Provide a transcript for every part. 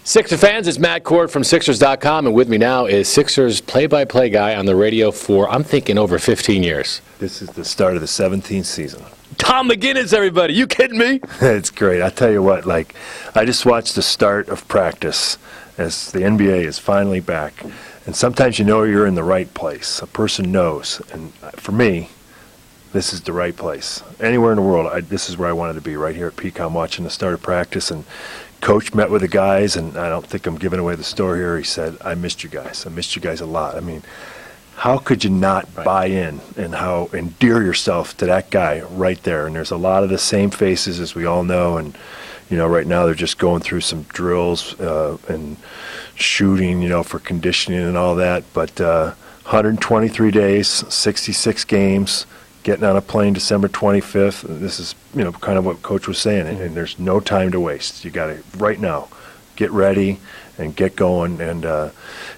Sixer fans, it's Matt Cord from Sixers.com, and with me now is Sixers play-by-play guy on the radio for, I'm thinking, over 15 years. This is the start of the 17th season. Tom McGinnis, everybody. You kidding me? It's great. I tell you what, I just watched the start of practice as the NBA is finally back. And sometimes you know you're in the right place. A person knows. And for me, this is the right place. Anywhere in the world, this is where I wanted to be, right here at PCOM, watching the start of practice. And Coach met with the guys, and I don't think I'm giving away the story here. He said, I missed you guys. I missed you guys a lot. I mean, how could you not buy in and how endear yourself to that guy right there? And there's a lot of the same faces, as we all know. And, you know, right now they're just going through some drills and shooting, you know, for conditioning and all that. But 123 days, 66 games, getting on a plane December 25th. This is, you know, kind of what Coach was saying. And there's no time to waste. You got to, right now, get ready and get going. And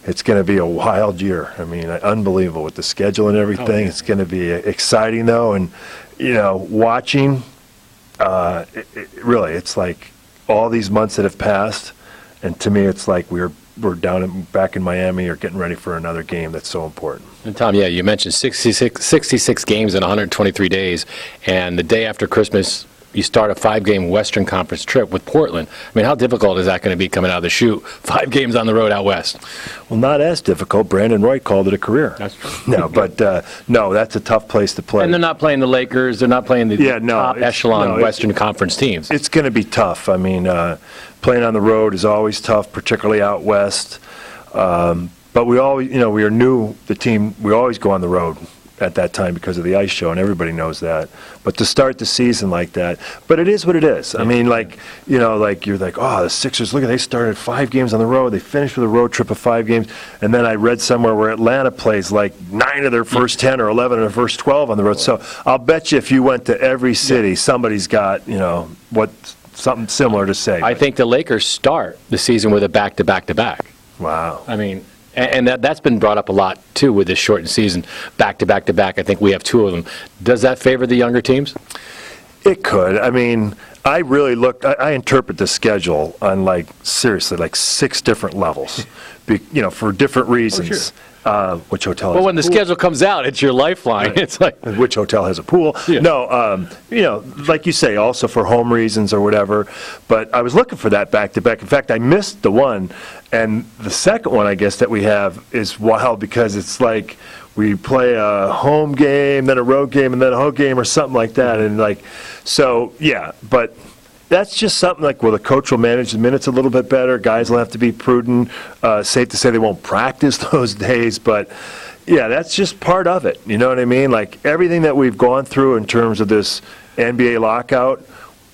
it's going to be a wild year. I mean, unbelievable with the schedule and everything. Oh, yeah. It's going to be exciting, though. And, you know, watching, really, it's like all these months that have passed. And to me, it's like we're back in Miami or getting ready for another game that's so important. And Tom, yeah, you mentioned 66 games in 123 days, and the day after Christmas, you start a 5-game Western Conference trip with Portland. I mean, how difficult is that going to be coming out of the chute? 5 games on the road out west. Well, not as difficult. Brandon Roy called it a career. That's true. No, but no, that's a tough place to play. And they're not playing the Lakers. They're not playing the top echelon Western Conference teams. It's going to be tough. I mean, playing on the road is always tough, particularly out west. But we always, you know, we are new, the team, we always go on the road at that time because of the ice show, and everybody knows that. But to start the season like that, but it is what it is. I mean, like, you know, like you're like, oh, the Sixers, look at, they started 5 games on the road. They finished with a road trip of 5 games. And then I read somewhere where Atlanta plays like 9 of their first 10 or 11 of their first 12 on the road. So I'll bet you if you went to every city, somebody's got, you know, something similar to say. I think the Lakers start the season with a back-to-back-to-back. Wow. I mean, and that's been brought up a lot, too, with this shortened season. Back-to-back-to-back, I think we have 2 of them. Does that favor the younger teams? It could. I mean, I really I interpret the schedule on, like, seriously, like 6 different levels, you know, for different reasons. Oh, sure. Which hotel? Well, when the schedule comes out, it's your lifeline. Right. It's like which hotel has a pool? Yeah. No, you know, like you say, also for home reasons or whatever. But I was looking for that back-to-back. In fact, I missed the one, and the second one, I guess, that we have is wild because it's like we play a home game, then a road game, and then a home game or something like that. And like, so yeah, but. That's just something like, well, the coach will manage the minutes a little bit better. Guys will have to be prudent. Safe to say they won't practice those days. But, yeah, that's just part of it. You know what I mean? Like, everything that we've gone through in terms of this NBA lockout,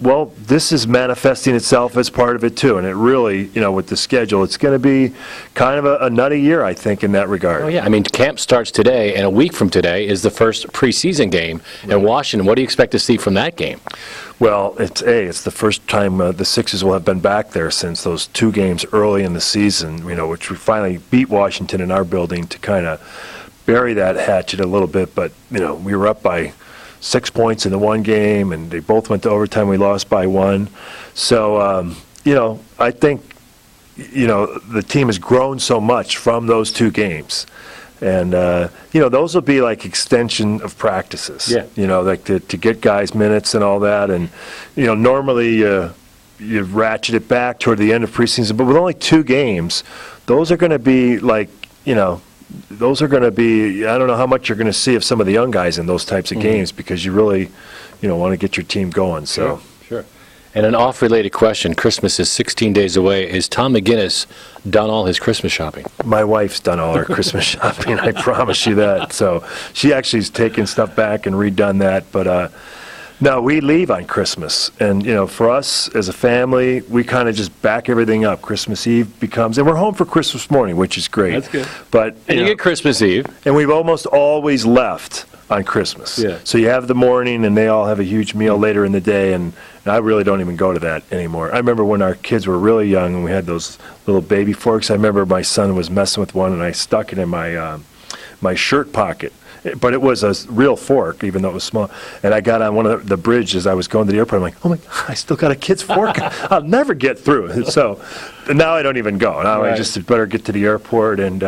well, this is manifesting itself as part of it, too. And it really, you know, with the schedule, it's going to be kind of a nutty year, I think, in that regard. Oh, yeah. I mean, camp starts today, and a week from today is the first preseason game in Washington. What do you expect to see from that game? Well, it's the first time the Sixers will have been back there since those 2 games early in the season, you know, which we finally beat Washington in our building to kind of bury that hatchet a little bit. But, you know, we were up by 6 points in the one game, and they both went to overtime. We lost by 1. So, you know, I think, you know, the team has grown so much from those 2 games. And, you know, those will be like extension of practices, you know, like to get guys minutes and all that. And, you know, normally you ratchet it back toward the end of preseason. But with only 2 games, those are going to be like, you know, those are going to be, I don't know how much you're going to see of some of the young guys in those types of games because you really, you know, want to get your team going. So. Sure. And an off-related question, Christmas is 16 days away. Is Tom McGinnis done all his Christmas shopping? My wife's done all her Christmas shopping, I promise you that. So she actually's taken stuff back and redone that. But no, we leave on Christmas. And, you know, for us as a family, we kind of just back everything up. Christmas Eve becomes, and we're home for Christmas morning, which is great. That's good. But, and you get Christmas Eve. And we've almost always left on Christmas. Yeah. So you have the morning, and they all have a huge meal later in the day, and I really don't even go to that anymore. I remember when our kids were really young and we had those little baby forks. I remember my son was messing with one, and I stuck it in my my shirt pocket. But it was a real fork, even though it was small. And I got on one of the bridges. I was going to the airport. I'm like, oh, my God, I still got a kid's fork. I'll never get through. So now I don't even go. Now I Right. just better get to the airport, and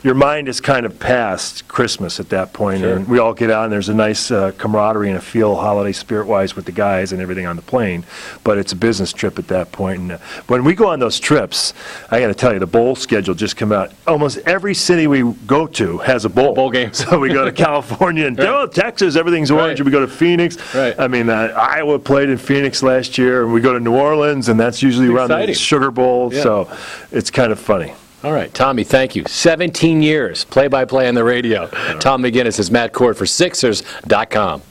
your mind is kind of past Christmas at that point. Sure. And we all get on. There's a nice camaraderie and a feel holiday spirit-wise with the guys and everything on the plane, but it's a business trip at that point. And when we go on those trips, I got to tell you, the bowl schedule just come out. Almost every city we go to has a bowl. Bowl game. So we go to California and Texas, everything's orange. Right. And we go to Phoenix. Right. I mean, Iowa played in Phoenix last year, and we go to New Orleans, and that's usually around exciting. the Sugar Bowl. Yeah. So it's kind of funny. All right, Tommy, thank you. 17 years, play-by-play on the radio. Tom McGinnis is Matt Cord for Sixers.com.